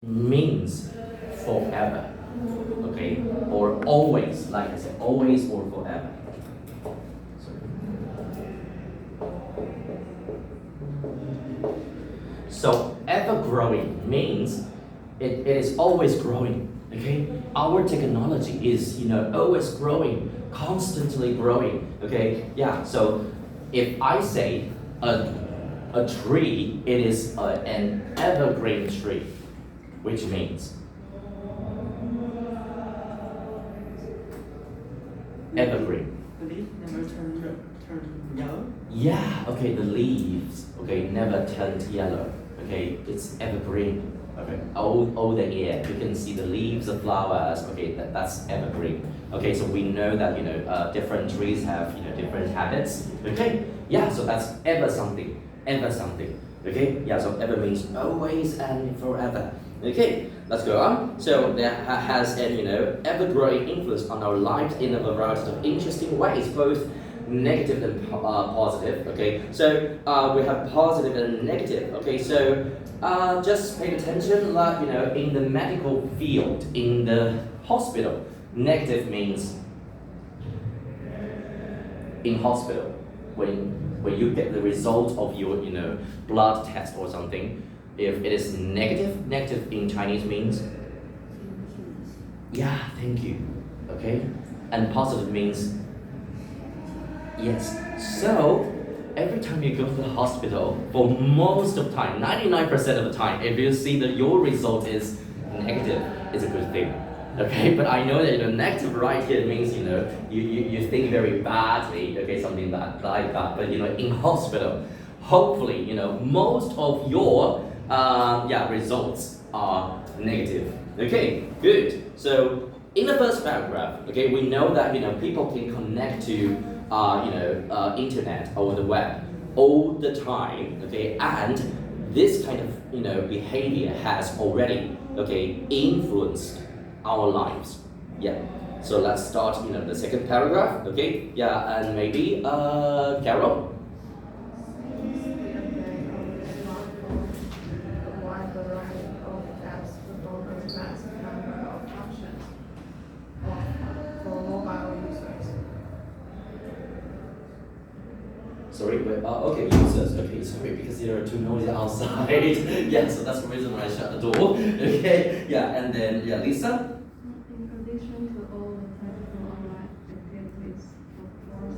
means forever, okay, or always, like I said, always or forever. So ever growing means it is always growing. Okay, our technology is always growing, constantly growing. Okay, yeah. So if I say a tree, it is an evergreen tree, which means evergreen. The leaf never turn yellow. Yeah, okay, the leaves, okay, never turned yellow. Okay, it's evergreen. Okay, all the year you can see the leaves, the flowers. Okay, that's evergreen. Okay, so we know that different trees have different habits. Okay, yeah, so that's ever something, ever something. Okay, yeah, so ever means always and forever. Okay, let's go on. So that has an ever-growing influence on our lives in a variety of interesting ways, both negative and positive. Okay, so we have positive and negative. Okay, so just pay attention. Like in the medical field, in the hospital, negative means in hospital when you get the result of your blood test or something. If it is negative, negative in Chinese means yeah, thank you. Okay, and positive means yes. So every time you go to the hospital, for most of the time, 99% of the time, if you see that your result is negative, it's a good thing. Okay, but I know that negative right here means you think very badly. Okay, something like that. But in hospital, hopefully most of your results are negative. Okay, good. So in the first paragraph, okay, we know that people can connect to internet or the web all the time. Okay, and this kind of behavior has already influenced our lives. Yeah. So let's start the second paragraph. Okay. Yeah, and maybe Carol. Sorry, wait, okay, users. Okay, sorry, because there are too noisy outside. Yeah, so that's the reason why I shut the door. Okay, yeah, and then Lisa. In addition to all the technical online activities, of course,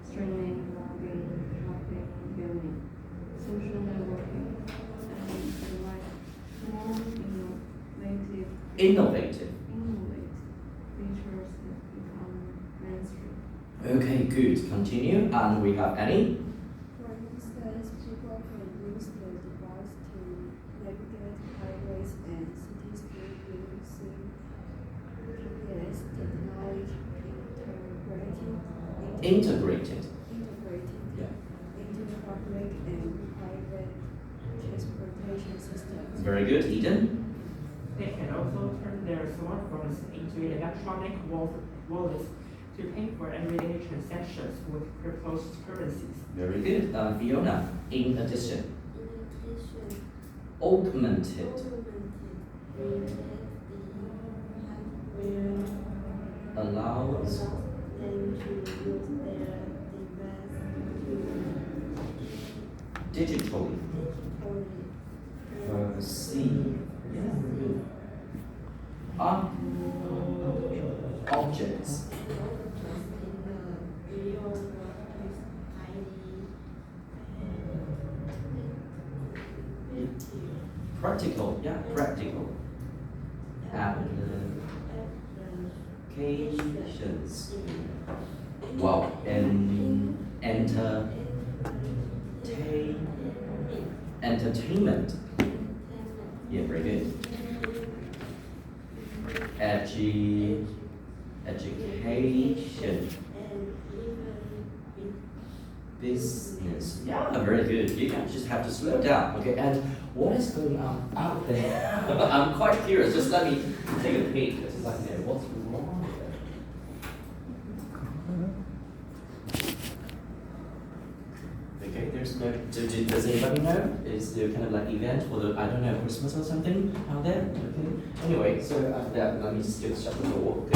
streaming, blogging, shopping, gaming, social networking, and the like, more Innovative. features that become mainstream. Okay, good. Continue, and we have Annie. For instance, people can use the device to navigate highways and cities using GPS technology Integrated. yeah. into public and private transportation systems. Very good, Eden. They can also turn their smartphones into electronic wallets to pay for everyday transactions with cryptocurrencies. Very good, Fiona. In addition. In addition, Augmented. related hardware Allows. allows them to use their device to Digitally. Perceive. Objects. Practical, yeah, practical. Applications. Wow, and entertainment. Yeah, very good. Education. Business. Yeah, very good. You just have to slow down. Okay, and what is going on out there? I'm quite curious. Just let me take a peek. Just like there. What's wrong there? Okay, there's No, does anybody know? Is there kind of like event for the, I don't know, Christmas or something out there? Okay. Anyway, so after that, let me just shut the door.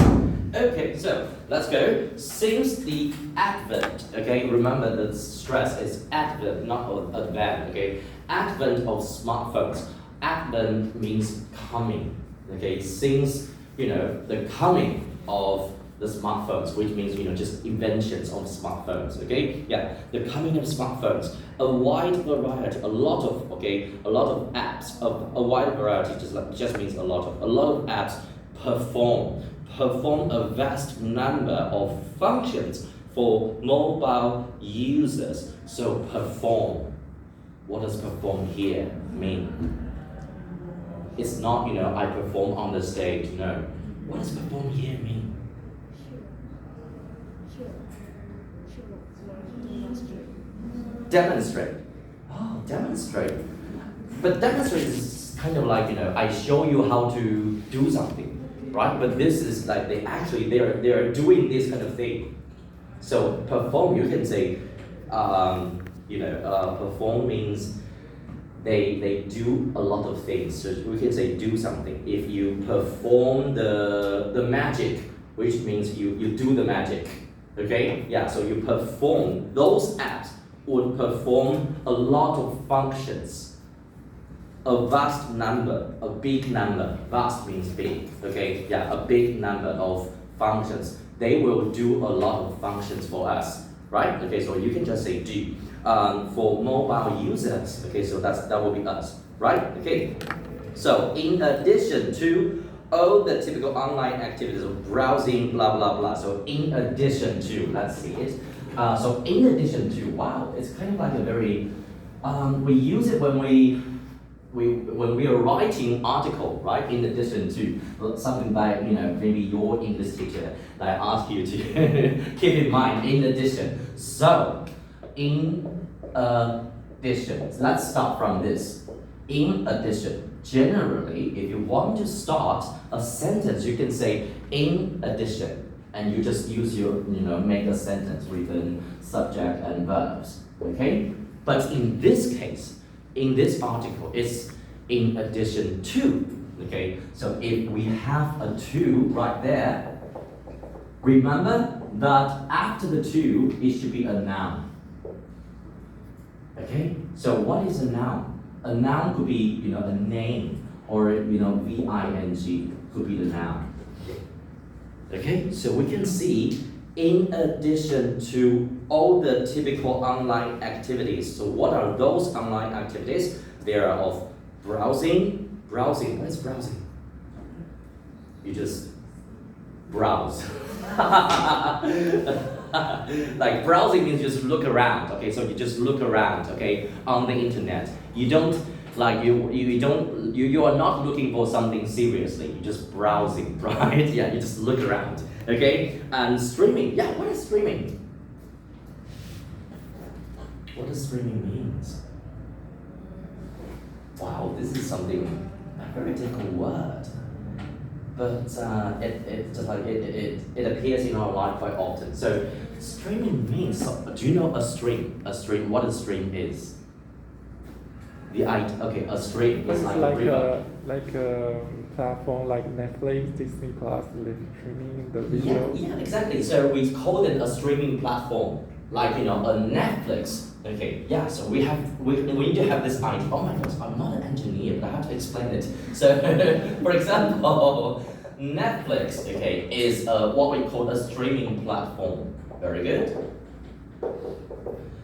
Okay, so let's go. Since the advent, okay, remember the stress is advent, not advent, okay? Advent of smartphones. Advent means coming, okay? Since, the coming of the smartphones, which means, just inventions of smartphones, okay? Yeah, the coming of smartphones, a wide variety, a lot of apps, a wide variety just means a lot of apps perform a vast number of functions for mobile users. So perform, what does perform here mean? It's not, I perform on the stage, no. What does perform here mean? Demonstrate. Oh, demonstrate. But demonstrate is kind of like, I show you how to do something, right? But this is like they are doing this kind of thing. So perform, you can say, perform means they do a lot of things. So we can say do something. If you perform the magic, which means you do the magic. Okay? Yeah, so you perform, those apps would perform a lot of functions. A vast number, a big number. Vast means big. Okay? Yeah, a big number of functions. They will do a lot of functions for us. Right? Okay, so you can just say do. For mobile users, okay, so that will be us. Right? Okay. So in addition to all the typical online activities of browsing, blah, blah, blah. So in addition to, let's see it. So in addition to, wow, it's kind of like a very, we use it when we are writing article, right? In addition to something like, maybe your English teacher, I ask you to keep in mind, in addition. So, in addition, let's start from this. In addition. Generally, if you want to start a sentence, you can say in addition, and you just use your, make a sentence written subject and verbs, okay? But in this case, in this article, it's in addition to, okay? So if we have a to right there, remember that after the to, it should be a noun, okay? So what is a noun? A noun could be, a name, or, V-I-N-G could be the noun. Okay, so we can see, in addition to all the typical online activities, so what are those online activities? They are of browsing. Browsing, what is browsing? You just browse. Like browsing means just look around, okay? So you just look around, okay, on the internet. You don't you are not looking for something seriously. You're just browsing, right? Yeah, you just look around, okay? And streaming, yeah, what is streaming? What does streaming means? Wow, this is something, a very difficult word. But it appears in our life quite often. So streaming means, do you know a stream? A stream, what a stream is? A stream is like a platform like Netflix, Disney Plus, streaming the video. Yeah, exactly. So we call it a streaming platform, like a Netflix. Okay, yeah. So we need to have this idea. Oh my gosh, I'm not an engineer, but I have to explain it. So, for example, Netflix, okay, is what we call a streaming platform. Very good.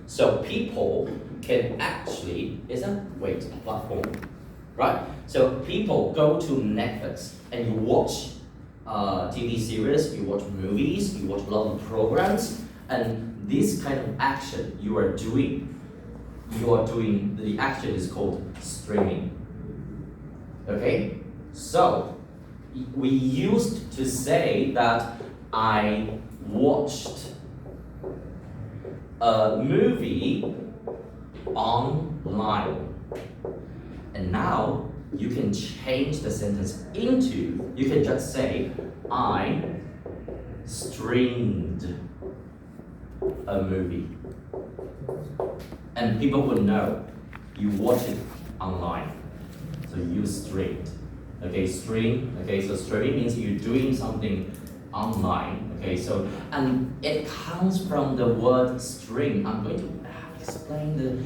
So people can actually, platform, right? So people go to Netflix and you watch TV series, you watch movies, you watch a lot of programs, and this kind of action you are doing, the action is called streaming. Okay? So, we used to say that I watched a movie online. And now you can change the sentence into, you can just say, I streamed a movie. and people will know you watch it online. So you streamed. Okay, stream. Okay, so streaming means you're doing something online. Okay, so and it comes from the word stream. I'm going to explain the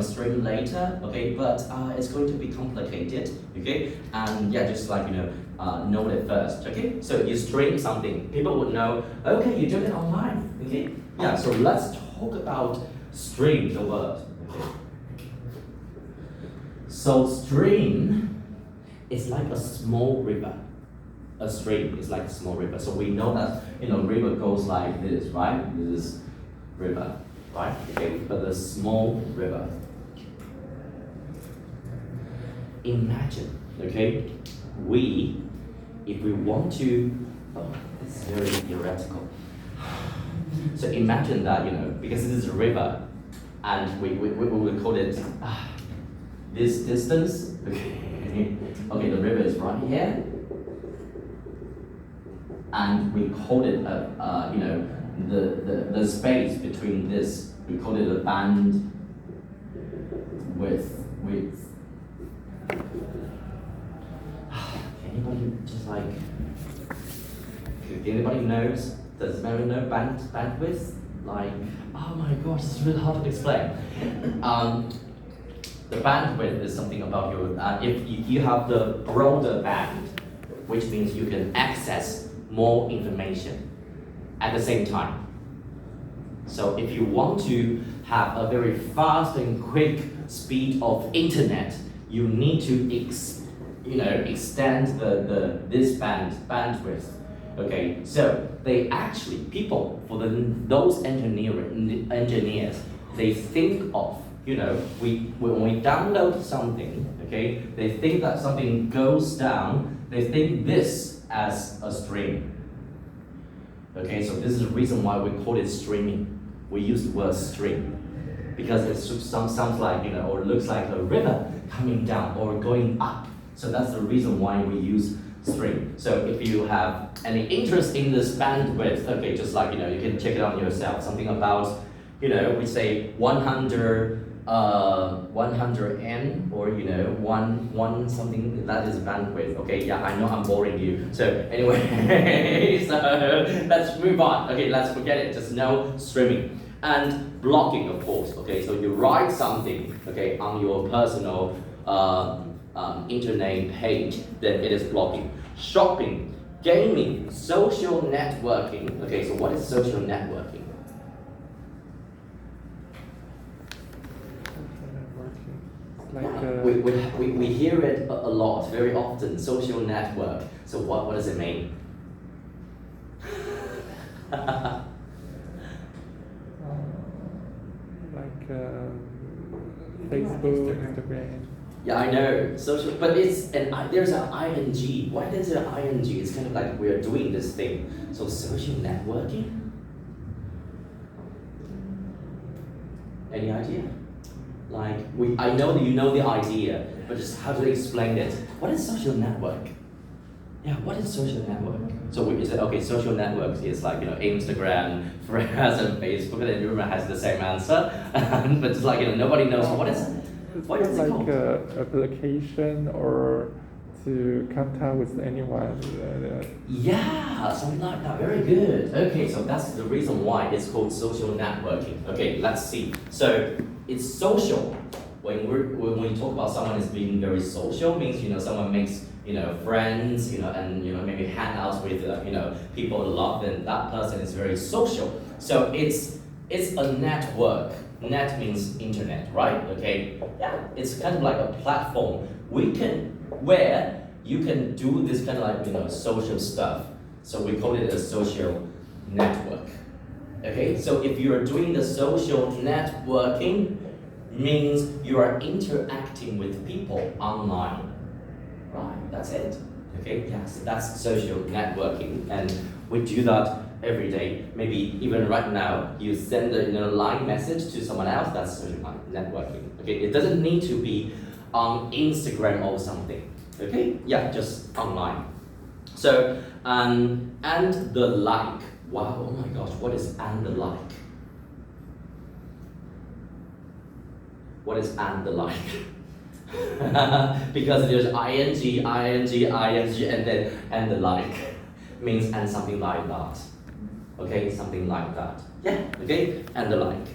stream later. Okay, but it's going to be complicated. Okay, and yeah, just like know it first. Okay, so you stream something, people would know. Okay, you do it online. Okay, yeah. So let's talk about stream, the word. Okay. So stream is like a small river. A stream is like a small river. So we know that river goes like this, right? This is river, right? Okay, but a small river. Imagine, okay, if we want to, it's very theoretical. So imagine that, because this is a river, and we will call it this distance. Okay, okay, the river is right here, and we call it the space between this. We call it a band width. Anybody just like? Anybody knows? Does anybody know bandwidth? Like, oh my gosh, it's really hard to explain. The bandwidth is something about if you have the broader band, which means you can access more information at the same time. So if you want to have a very fast and quick speed of internet, you need to extend this bandwidth. Okay, so those engineers, they think of, when we download something, okay, they think that something goes down, they think this as a stream. Okay, so this is the reason why we call it streaming. We use the word stream because it sounds like, or looks like a river coming down or going up. So that's the reason why we use stream. So if you have any interest in this bandwidth, okay, just like, you can check it out yourself. Something about, we say 100 N or, one something, that is bandwidth. Okay, yeah, I know I'm boring you. So anyway, so let's move on. Okay, let's forget it. Just know streaming. And blocking, of course. Okay, so you write something, okay, on your personal internet page, then it is blocking. Shopping, gaming, social networking. Okay, so what is social networking? Like we hear it a lot, very often. Social network. So what does it mean? Facebook, Instagram. Yeah, I know. Social, but there's an ing. Why is there an ing? It's kind of like we're doing this thing. So social networking? Any idea? Like I know that you know the idea, but just how to explain it. What is social network? Yeah, what is social network? So is it okay? Social networks is like Instagram, Threads, and Facebook, and everyone has the same answer, but it's like nobody knows what is it like called? Application or to contact with anyone. Yeah, something like that. Very good. Okay, so that's the reason why it's called social networking. Okay, let's see. So it's social. When we talk about someone as being very social, means someone makes friends, and maybe hang out with people a lot, then that person is very social. So it's a network. Net means internet, right? Okay. Yeah, it's kind of like a platform where you can do this kind of like social stuff. So we call it a social network. Okay. So if you are doing the social networking, means you are interacting with people online. Right, that's it. Okay, yeah, so that's social networking, and we do that every day. Maybe even right now, you send a line message to someone else. That's social networking. Okay, it doesn't need to be on Instagram or something. Okay, yeah, just online. So and the like. Wow, oh my gosh, what is and the like? What is and the like? Because there's ing, and then and the like means and something like that. Okay, something like that. Yeah, okay, and the like.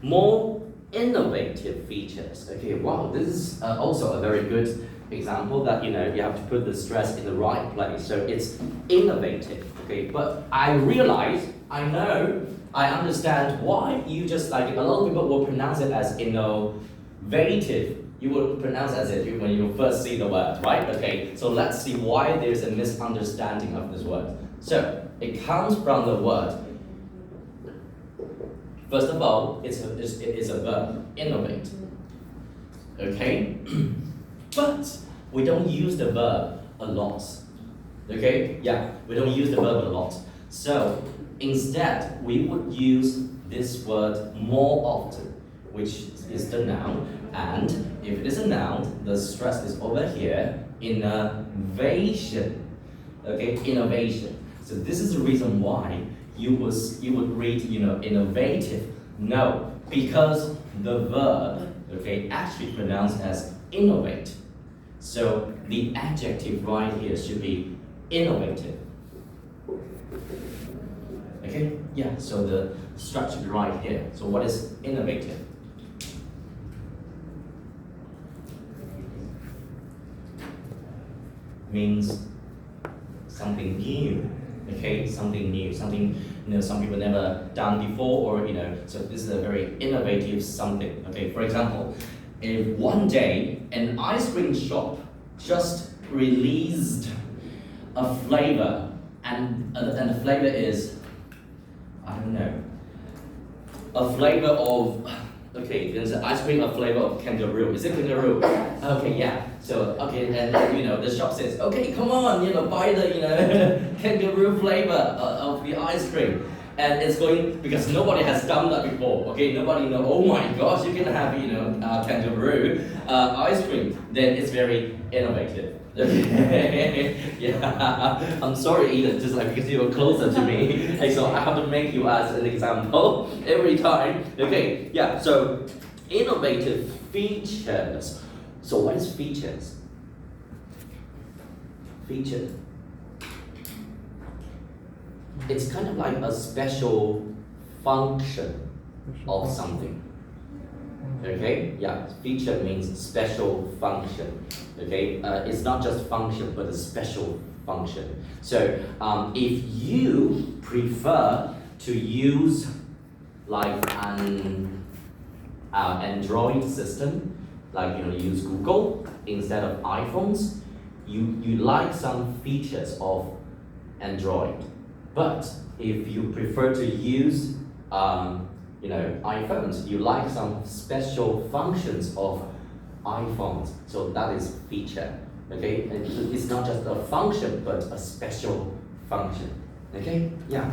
More innovative features. Okay, wow, this is also a very good example that you have to put the stress in the right place. So it's innovative. Okay, but I realize, I know, I understand why you just like a lot of people will pronounce it as innovative. You will pronounce as it when you first see the word, right? Okay, so let's see why there's a misunderstanding of this word. So it comes from the word. First of all, it is a verb, innovate. Okay, but we don't use the verb a lot. Okay, yeah, we don't use the verb a lot. So instead, we would use this word more often, which is the noun. And if it is a noun, the stress is over here, innovation. Okay, innovation. So this is the reason why you would read, innovative. No, because the verb, okay, actually pronounced as innovate. So the adjective right here should be innovative. Okay, yeah, so the structure right here. So what is innovative? Means something new. Okay, something new, something some people never done before, or so this is a very innovative something. Okay, for example, if one day an ice cream shop just released a flavor, and the flavor is, I don't know, a flavor of, okay, there's an ice cream, a flavor of kangaroo. Is it kangaroo? Okay, yeah. So, okay, and the shop says, okay, come on, buy the, kangaroo flavor of the ice cream. And it's going, because nobody has done that before, okay? Nobody know, oh my gosh, you can have, kangaroo ice cream. Then it's very innovative. Yeah, I'm sorry, Eden, just like because you were closer to me. And so I have to make you as an example every time. Okay, yeah, so innovative features. So what is features? Feature. It's kind of like a special function of something. Okay, yeah, feature means special function. Okay, it's not just function, but a special function. So if you prefer to use like an Android system, like use Google instead of iPhones, you like some features of Android. But if you prefer to use iPhones, you like some special functions of iPhones. So that is feature. Okay, and it's not just a function, but a special function. Okay, yeah.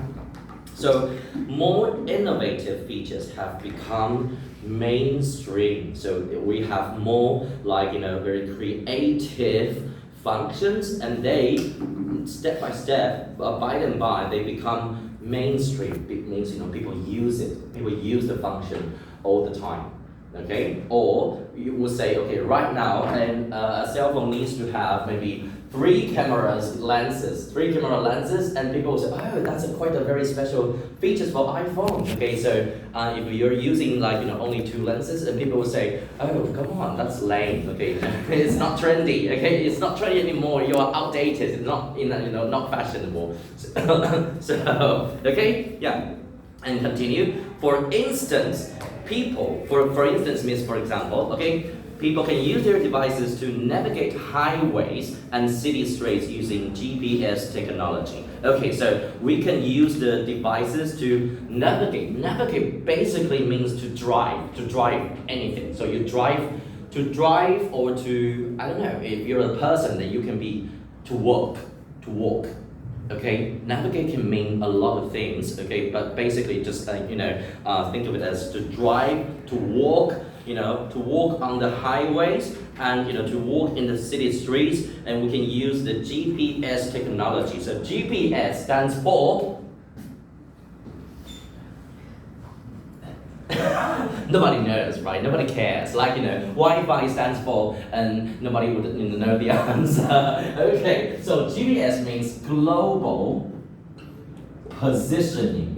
So more innovative features have become mainstream. So we have more like very creative functions, and they step by step, by and by, they become mainstream. It means people use it. People use the function all the time. Okay, or you would say, okay, right now, and a cell phone needs to have maybe three camera lenses, and people will say, oh, that's quite a very special features for iPhone. Okay, so if you're using only two lenses, and people will say, oh, come on, that's lame. Okay, it's not trendy. Okay, it's not trendy anymore. You are outdated. It's not not fashionable. So okay, yeah, and continue. For instance, for instance means for example. Okay. People can use their devices to navigate highways and city streets using GPS technology. Okay, so we can use the devices to navigate. Navigate basically means to drive anything. So you drive or to, I don't know, if you're a person, then you can be to walk. Okay, navigate can mean a lot of things. Okay, but basically just think of it as to drive, to walk. To walk on the highways and to walk in the city streets, and we can use the GPS technology. So GPS stands for nobody knows, right? Nobody cares. Like, Wi-Fi stands for, and nobody would know the answer. Okay, so GPS means global positioning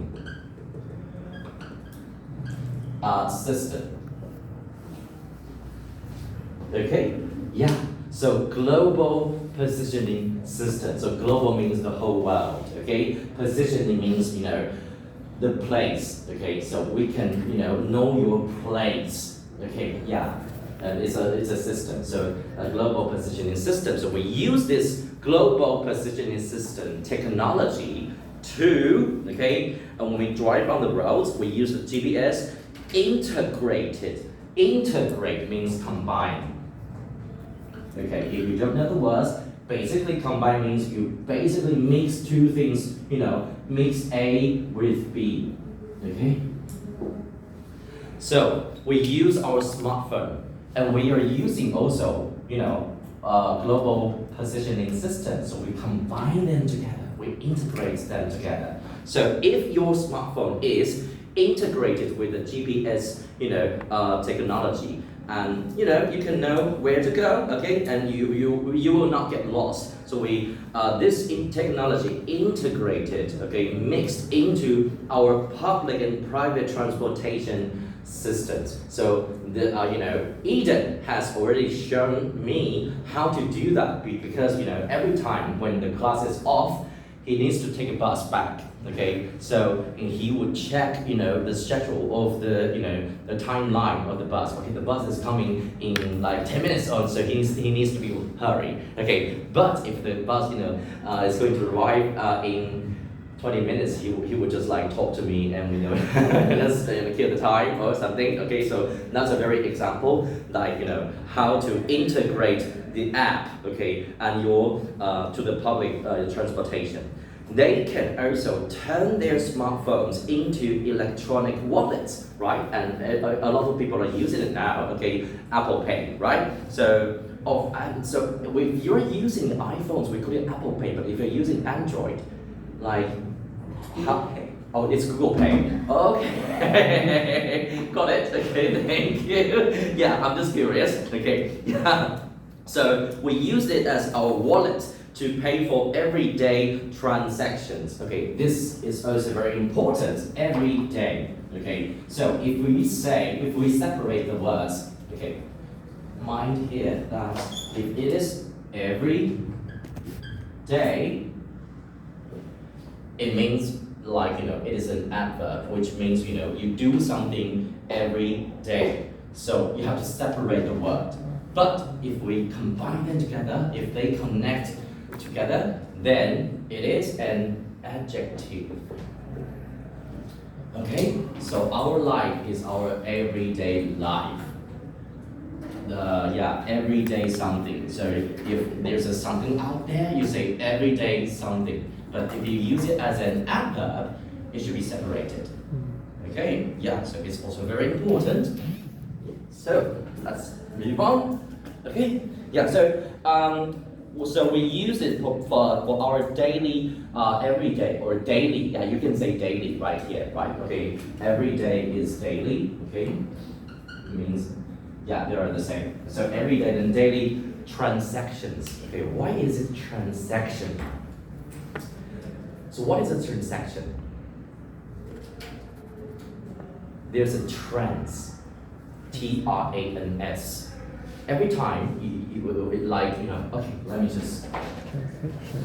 system. Okay, yeah. So global positioning system. So global means the whole world. Okay, positioning means the place. Okay, so we can know your place. Okay, yeah, and it's a system. So a global positioning system. So we use this global positioning system technology to and when we drive on the roads, we use the GPS integrated. Integrate means combine. Okay, if you don't know the words, basically combine means you basically mix two things, mix A with B. Okay? So we use our smartphone and we are using also, global positioning system. So we combine them together, we integrate them together. So if your smartphone is integrated with the GPS, technology, and you can know where to go, okay, and you will not get lost. So we this technology integrated, okay, mixed into our public and private transportation systems. So the Eden has already shown me how to do that because every time when the class is off, he needs to take a bus back. Okay, so and he would check, the schedule of the timeline of the bus. Okay, the bus is coming in like 10 minutes on, so he needs to be hurry. Okay, but if the bus, is going to arrive in 20 minutes, he would just like talk to me and let's kill the time or something. Okay, so that's a very example, like how to integrate the app, okay, and your to the public transportation. They can also turn their smartphones into electronic wallets, right? And a lot of people are using it now, okay? Apple Pay, right? So if you're using iPhones, we call it Apple Pay, but if you're using Android, like, how? Oh, it's Google Pay. Okay, got it. Okay, thank you. Yeah, I'm just curious. Okay, yeah. So we use it as our wallet to pay for everyday transactions. Okay, this is also very important. Every day. Okay, so if we separate the words, okay, mind here that if it is every day, it means like it is an adverb, which means you do something every day. So you have to separate the word. But if we combine them together, if they connect together, then it is an adjective. Okay, so our life is our everyday life. Everyday something. So if there's a something out there, you say everyday something. But if you use it as an adverb, it should be separated. Okay, yeah, so it's also very important. So let's move on. Okay, yeah, so we use it for our daily, everyday or daily. Yeah, you can say daily right here, right? Okay, every day is daily. Okay, it means they are the same. So every day and daily transactions. Okay, why is it transaction? So what is a transaction? There's a trans, Trans. Every time you okay, let me just,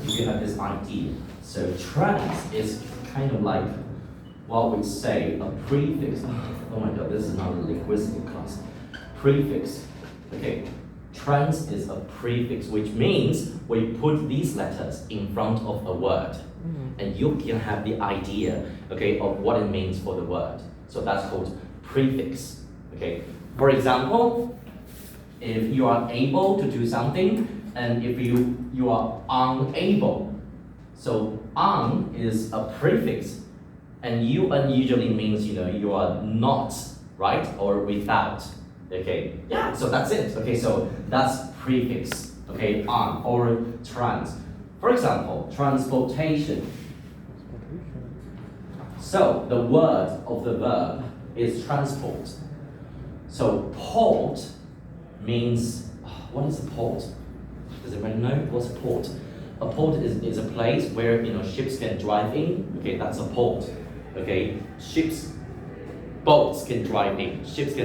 you have this idea. So trans is kind of like what we say a prefix. Oh my god, this is not a linguistic class. Prefix. Okay, trans is a prefix, which means we put these letters in front of a word. And you can have the idea, okay, of what it means for the word. So that's called prefix. Okay. For example, if you are able to do something, and if you are unable, so un is a prefix, and un usually means you are not, right, or without. Okay. Yeah. So that's it. Okay. So that's prefix. Okay. Un or trans. For example, transportation. So the word of the verb is transport. So port means, what is a port? Does anyone know what's a port? A port is a place where ships can drive in. Okay, that's a port. Okay, boats can drive in. Ships can